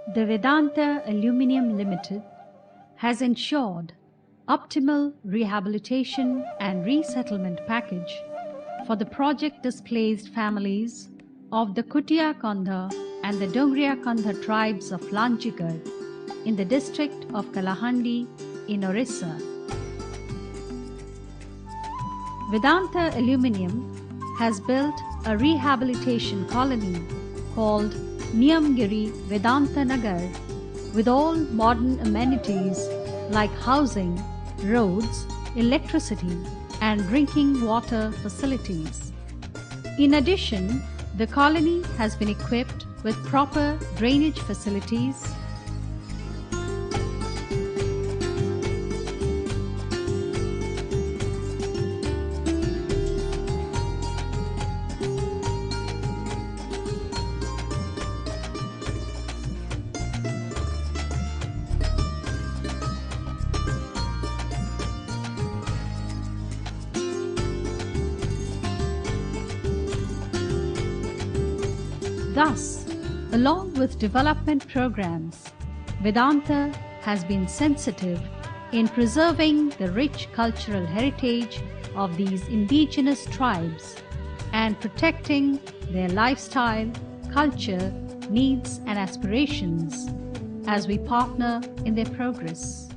The Vedanta Aluminium Limited has ensured optimal rehabilitation and resettlement package for the project displaced families of the Kutiya Kandha and the Dongriya Kandha tribes of Lanjigarh in the district of Kalahandi in Orissa. Vedanta Aluminium has built a rehabilitation colony called Niyamgiri Vedanta Nagar with all modern amenities like housing, roads, electricity, and drinking water facilities. In addition, the colony has been equipped with proper drainage facilities, Thus, along with development programs, Vedanta has been sensitive in preserving the rich cultural heritage of these indigenous tribes and protecting their lifestyle, culture, needs and aspirations as we partner in their progress.